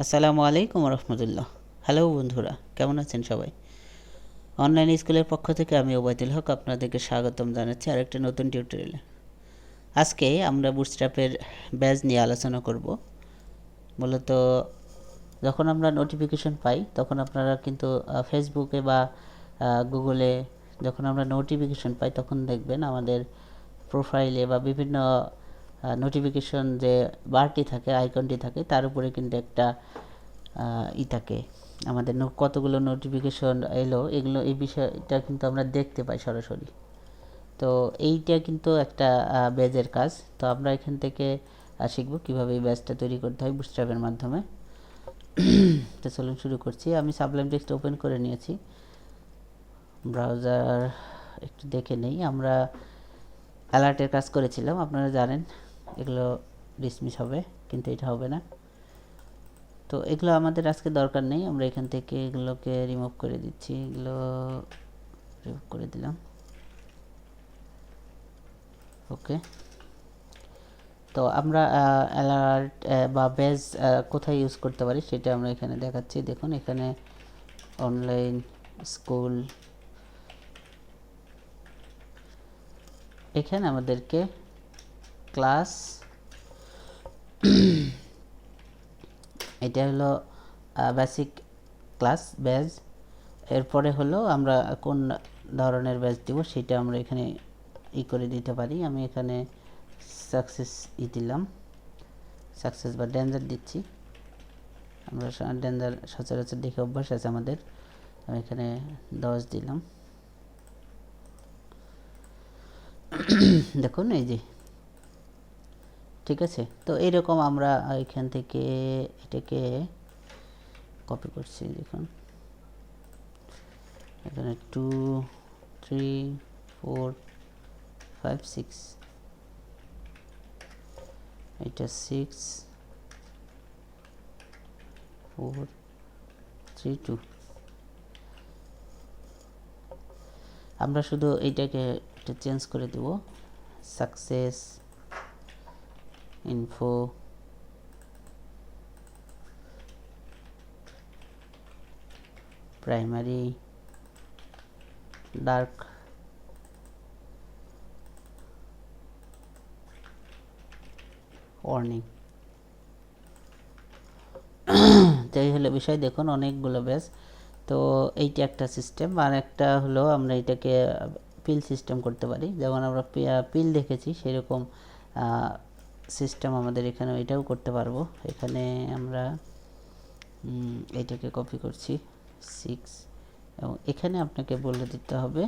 আসসালামু আলাইকুম রহমতুল্লাহ। হ্যালো বন্ধুরা, কেমন আছেন সবাই? অনলাইন স্কুলের পক্ষ থেকে আমি ওবায়দুল হক আপনাদেরকে স্বাগতম জানাচ্ছি আরেকটা নতুন টিউটোরিয়ালে। আজকে আমরা বুটস্ট্র্যাপের ব্যাজ নিয়ে আলোচনা করব। মূলত যখন আমরা নোটিফিকেশন পাই তখন আপনারা কিন্তু ফেসবুকে বা গুগলে যখন আমরা নোটিফিকেশন পাই তখন দেখবেন আমাদের প্রোফাইলে বা বিভিন্ন নোটিফিকেশন যে বারটি থাকে, আইকনটি থাকে, তার উপরে কিন্তু একটা থাকে আমাদের কতগুলো নোটিফিকেশন এলো, এই বিষয়টা কিন্তু আমরা দেখতে পাই সরাসরি। তো এইটা কিন্তু একটা ব্যাজের কাজ। তো আমরা এখান থেকে শিখব কীভাবে এই ব্যাজটা তৈরি করতে হয় বুটস্ট্র্যাপের মাধ্যমে। তো চলুন শুরু করছি। আমি সাবলাইম টেক্সট ওপেন করে নিয়েছি, ব্রাউজার একটু দেখে নেই। আমরা অ্যালার্টের কাজ করেছিলাম, আপনারা জানেন এগুলো ডিসমিস হবে, কিন্তু এটা হবে না। তো এগুলো আমাদের আজকে দরকার নেই, আমরা এখান থেকে এগুলোকে রিমুভ করে দিচ্ছি। এগুলো রিমুভ করে দিলাম। ওকে, তো আমরা অ্যালার্ট বা বেজ কোথায় ইউজ করতে পারি সেটা আমরা এখানে দেখাচ্ছি। দেখুন এখানে অনলাইন স্কুল, এখানে আমাদেরকে ক্লাস, এটা হলো বেসিক ক্লাস ব্যাজ। এরপরে হলো আমরা কোন ধরনের ব্যাজ দিব সেটা আমরা এখানে করে দিতে পারি। আমি এখানে সাকসেস দিলাম, সাকসেস বা ডেঞ্জার দিচ্ছি। আমরা ডেঞ্জার সচরাচর দেখে অভ্যাস আছে আমাদের। আমি এখানে 10 দিলাম। দেখুন এই যে, ঠিক আছে। তো এইরকম আমরা এখান থেকে এটাকে কপি করছি। দেখুন এখানে 2 3 4 5 6, এটা 6 4 3 2। আমরা শুধু এইটাকে একটা চেঞ্জ করে দেব, success info primary dark warning. তো এই হলো বিষয়। দেখুন অনেকগুলো ব্যাচ। তো এইটা একটা সিস্টেম। আর একটা হলো আমরা এটাকে পিল সিস্টেম করতে পারি, যেমন আমরা পিল দেখেছি সেরকম সিস্টেম আমাদের এখানে এটাও করতে পারবো। এখানে আমরা এইটাকে কপি করছি 6, এবং এখানে আপনাকে বলে দিতে হবে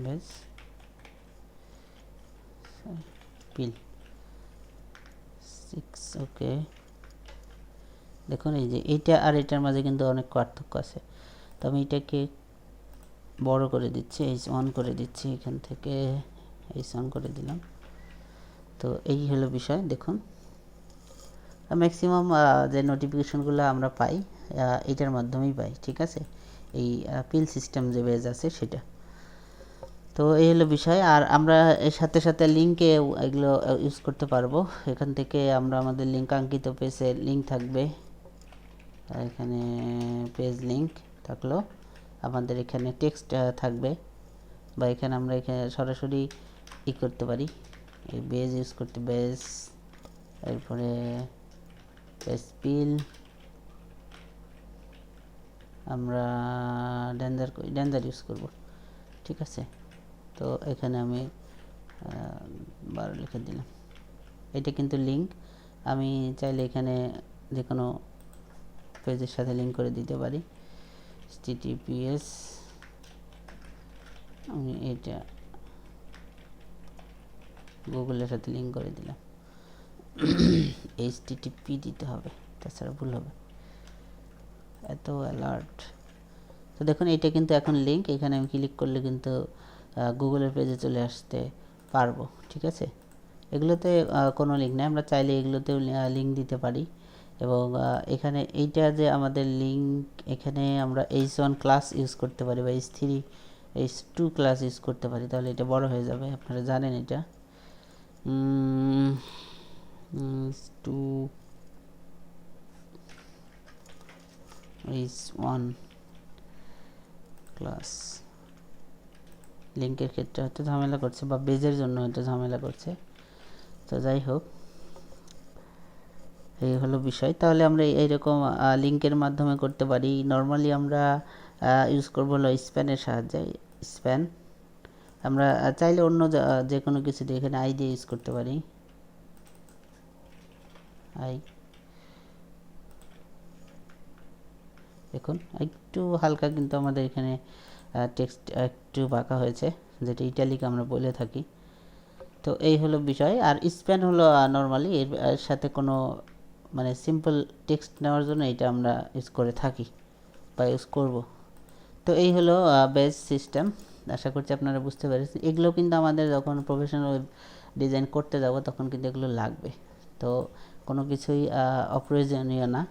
ব্যাস পিল 6। ওকে, দেখুন এই যে এইটা আর এটার মাঝে কিন্তু অনেক পার্থক্য আছে। তো আমি এটাকে বড় করে দিচ্ছি, H1 করে দিচ্ছি, এখান থেকে H1 করে দিলাম। তো এই হলো বিষয়। দেখুন ম্যাক্সিমাম যে নোটিফিকেশনগুলো আমরা পাই এটার মাধ্যমেই পাই, ঠিক আছে, এই পিল সিস্টেম যে বেজ আছে সেটা। তো এই হলো বিষয়। আর আমরা এর সাথে সাথে লিঙ্কে এগুলো ইউজ করতে পারবো। এখান থেকে আমরা আমাদের লিঙ্কাঙ্কিত পেজের লিঙ্ক থাকবে, এখানে পেজ লিঙ্ক থাকলো, আমাদের এখানে টেক্সট থাকবে, বা এখানে আমরা এখানে সরাসরি করতে পারি, এই বেজ ইউজ করতে, বেজ, এরপরে বেজ পিল, আমরা ডেঞ্জার ইউজ করব, ঠিক আছে। তো এখানে আমি 12 লিখে দিলাম। এটা কিন্তু লিঙ্ক, আমি চাইলে এখানে যে কোনো পেজের সাথে লিঙ্ক করে দিতে পারি। https, আমি এটা গুগলের সাথে লিঙ্ক করে দিলাম। http দিতে হবে, তাছাড়া ভুল হবে। এত অ্যালার্ট। তো দেখুন এটা কিন্তু এখন লিঙ্ক, এখানে আমি ক্লিক করলে কিন্তু গুগলের পেজে চলে আসতে পারবো, ঠিক আছে। এগুলোতে কোনো লিঙ্ক নেই, আমরা চাইলে এগুলোতেও লিঙ্ক দিতে পারি। এবং এখানে এইটা যে আমাদের লিঙ্ক, এখানে আমরা H1 ক্লাস ইউজ করতে পারি বা H3 H2 ক্লাস ইউজ করতে পারি, তাহলে এটা বড় হয়ে যাবে, আপনারা জানেন এটা। Two is 1 class. লিঙ্কের ক্ষেত্রে হয়তো ঝামেলা করছে বা বেজের জন্য এটা ঝামেলা করছে, তো যাই হোক এই হলো বিষয়। তাহলে আমরা এইরকম লিঙ্কের মাধ্যমে করতে পারি। নর্মালি আমরা ইউজ করবো হলো স্প্যানের সাহায্যে। স্প্যান আমরা চাইলে অন্য যে কোনো কিছু দিয়ে এখানে আই দিয়ে ইউজ করতে পারি। আই দেখুন একটু হালকা কিন্তু আমাদের এখানে টেক্সট একটু বাঁকা হয়েছে, যেটা ইটালিক আমরা বলে থাকি। তো এই হলো বিষয়। আর স্প্যান হলো নর্মালি এর সাথে কোনো মানে সিম্পল টেক্সট নেওয়ার জন্য এটা আমরা ইউজ করে থাকি বা ইউজ করব। তো এই হলো বেস সিস্টেম। আশা করছি আপনারা বুঝতে পেরেছেন। এগুলো কিন্তু আমাদের যখন প্রফেশনাল ওয়েব ডিজাইন করতে যাব তখন কিন্তু এগুলো লাগবে। তো কোনো কিছুই অপ্রয়োজনীয় না,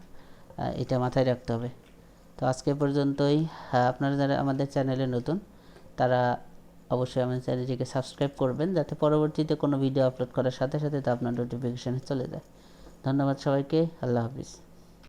এটা মাথায় রাখতে হবে। তো আজকে পর্যন্তই। আপনারা যারা আমাদের চ্যানেলে নতুন তারা অবশ্যই আমাদের চ্যানেলটিকে সাবস্ক্রাইব করবেন, যাতে পরবর্তীতে কোনো ভিডিও আপলোড করার সাথে সাথে তা আপনার নোটিফিকেশানে চলে যায়। ধন্যবাদ সবাইকে। আল্লাহ হাফিজ।